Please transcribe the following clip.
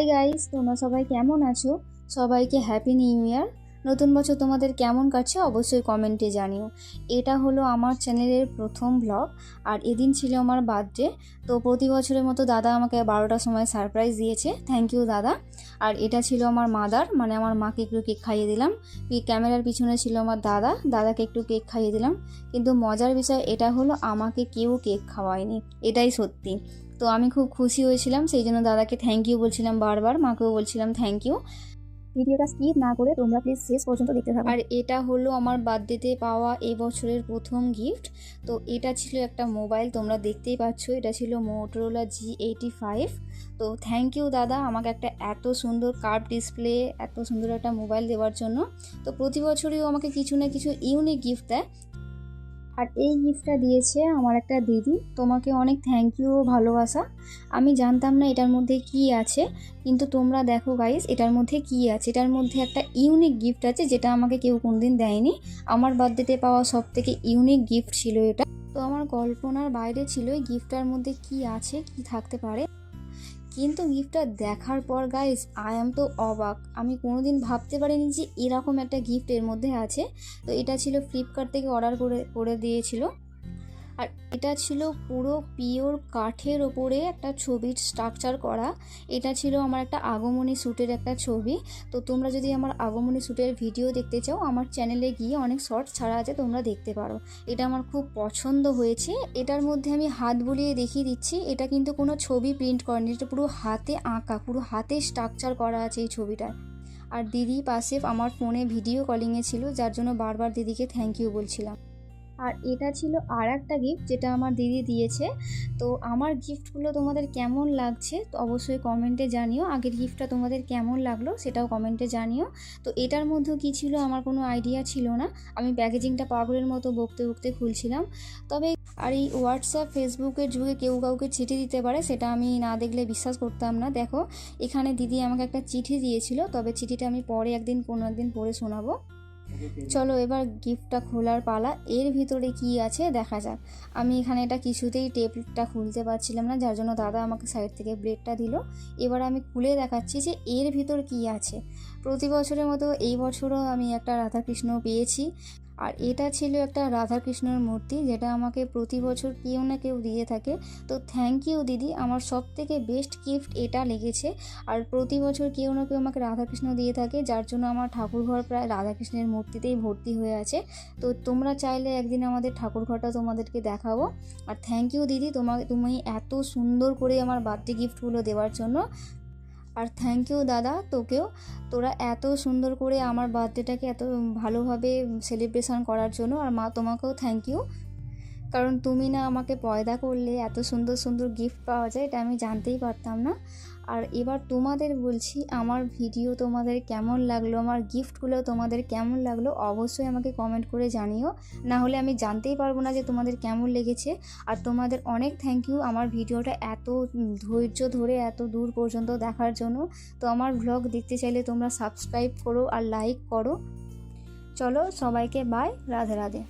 Hi guys, তোমরা সবাই কেমন আছো? সবাইকে হ্যাপি নিউ ইয়ার। নতুন বছর তোমাদের কেমন কাটছে অবশ্যই কমেন্টে জানিও। এটা হলো আমার চ্যানেলের প্রথম ব্লগ, আর এদিন ছিল আমার বার্থডে। তো প্রতি বছরের মতো দাদা আমাকে 12টার সময় সারপ্রাইজ দিয়েছে, থ্যাংক ইউ দাদা। আর এটা ছিল আমার মাদার, মানে আমার মাকে একটু কেক খাইয়ে দিলাম। ক্যামেরার পিছনে ছিল আমার দাদাকে একটু কেক খাইয়ে দিলাম। কিন্তু মজার বিষয় এটা হলো আমাকে কেউ কেক খাওয়ায়নি, এটাই সত্যি। তো আমি খুব খুশি হয়েছিলাম, সেই জন্য দাদাকে থ্যাংক ইউ বলছিলাম বারবার, মাকেও বলছিলাম থ্যাংক ইউ। ভিডিওটা স্কিপ না করে তোমরা প্লিজ শেষ পর্যন্ত দেখতে থাকো। আর এটা হলো আমার বার্থডেতে পাওয়া এই বছরের প্রথম গিফট। তো এটা ছিল একটা মোবাইল, তোমরা দেখতেই পাচ্ছ, এটা ছিল মোটরোলা G85। তো থ্যাংক ইউ দাদা আমাকে একটা এত সুন্দর কার্ভ ডিসপ্লে, এত সুন্দর একটা মোবাইল দেওয়ার জন্য। তো প্রতি বছরই আমাকে কিছু না কিছু ইউনিক গিফট দেয়। আর এই গিফটটা দিয়েছে আমার একটা দিদি, তোমাকে অনেক থ্যাংক ইউ, ভালোবাসা। আমি জানতাম না এটার মধ্যে কি আছে, কিন্তু তোমরা দেখো গাইস এটার মধ্যে কি আছে। এটার মধ্যে একটা ইউনিক গিফট আছে যেটা আমাকে কেউ কোনদিন দেয়নি। আমার বার্থডেতে পাওয়া সব থেকে ইউনিক গিফট ছিল এটা। তো আমার কল্পনার বাইরে ছিল এই গিফটটার মধ্যে কি আছে, কি থাকতে পারে। কিন্তু গিফটটা দেখার পর গাইস আই এম তো অবাক। আমি কোনোদিন ভাবতে পারিনি যে এরকম একটা গিফট এর মধ্যে আছে। তো এটা ছিল ফ্লিপকার্ট থেকে অর্ডার করে দিয়েছিল। আর এটা ছিল পুরো পিওর কাঠের ওপরে একটা ছবির স্ট্রাকচার করা। এটা ছিল আমার একটা আগমনী শ্যুটের একটা ছবি। তো তোমরা যদি আমার আগমনী শ্যুটের ভিডিও দেখতে চাও আমার চ্যানেলে গিয়ে অনেক শর্টস ছাড়া আছে, তোমরা দেখতে পারো। এটা আমার খুব পছন্দ হয়েছে। এটার মধ্যে আমি হাত বুলিয়ে দেখিয়ে দিচ্ছি, এটা কিন্তু কোনো ছবি প্রিন্ট করেনি, এটা পুরো হাতে আঁকা, পুরো হাতে স্ট্রাকচার করা আছে এই ছবিটায়। আর দিদি পাশে আমার ফোনে ভিডিও কলিংয়ে ছিল, যার জন্য বারবার দিদিকে থ্যাংক ইউ বলছিলাম। আর এটা ছিল আর একটা গিফট যেটা আমার দিদি দিয়েছে। তো আমার গিফটগুলো তোমাদের কেমন লাগছে তো অবশ্যই কমেন্টে জানিও। আগের গিফটটা তোমাদের কেমন লাগলো সেটাও কমেন্টে জানিও। তো এটার মধ্যেও কী ছিল আমার কোনো আইডিয়া ছিল না, আমি প্যাকেজিংটা পাগলের মতো বকতে বকতে খুলছিলাম। তবে আর এই হোয়াটসঅ্যাপ ফেসবুকের যুগে কেউ কাউকে চিঠি দিতে পারে, সেটা আমি না দেখলে বিশ্বাস করতাম না। দেখো এখানে দিদি আমাকে একটা চিঠি দিয়েছিল, তবে চিঠিটা আমি পরে কোনো একদিন পড়ে শোনাবো। চলো এবার গিফটটা খোলার পালা, এর ভিতরে কি আছে দেখা যাক। আমি এখানে এটা কিছুতেই টেপটা খুলতে পারছিলাম না, যার জন্য দাদা আমাকে সাইড থেকে ব্লেডটা দিল। এবার আমি খুলে দেখাচ্ছি যে এর ভিতর কি আছে। প্রতি বছরের মতো এই বছরও আমি একটা রাধাকৃষ্ণ পেয়েছি। আর এটা ছিল একটা রাধাকৃষ্ণর মূর্তি, যেটা আমাকে প্রতি বছর কেউ না কেউ দিয়ে থাকে। তো থ্যাংক ইউ দিদি, আমার সব থেকে বেস্ট গিফট এটা লেগেছে। আর প্রতি বছর কেউ না কেউ আমাকে রাধাকৃষ্ণ দিয়ে থাকে, যার জন্য আমার ঠাকুরঘর প্রায় রাধাকৃষ্ণের মূর্তিতেই ভর্তি হয়ে আছে। তো তোমরা চাইলে একদিন আমাদের ঠাকুরঘরটা তোমাদেরকে দেখাবো। আর থ্যাংক ইউ দিদি, তুমি এত সুন্দর করে আমার বার্থডে গিফটগুলো দেওয়ার জন্য। আর থ্যাংক ইউ দাদা তোকেও, তোরা এত সুন্দর করে আমার বার্থডেটাকে এত ভালোভাবে সেলিব্রেশন করার জন্য। আর মা তোমাকেও থ্যাংক ইউ, কারণ তুমি না আমাকে পয়দা করলে এত সুন্দর সুন্দর গিফট পাওয়া যায় এটা আমি জানতেই পারতাম না। আর এবার তোমাদের বলছি আমার ভিডিও তোমাদের কেমন লাগলো, আমার গিফটগুলো তোমাদের কেমন লাগলো অবশ্যই আমাকে কমেন্ট করে জানিও, না হলে আমি জানতেই পারবো না যে তোমাদের কেমন লেগেছে। আর তোমাদের অনেক থ্যাংক ইউ আমার ভিডিওটা এত ধৈর্য ধরে এত দূর পর্যন্ত দেখার জন্য। তো আমার ভ্লগ দেখতে চাইলে তোমরা সাবস্ক্রাইব করো আর লাইক করো। চলো সবাইকে বাই, রাধে রাধে।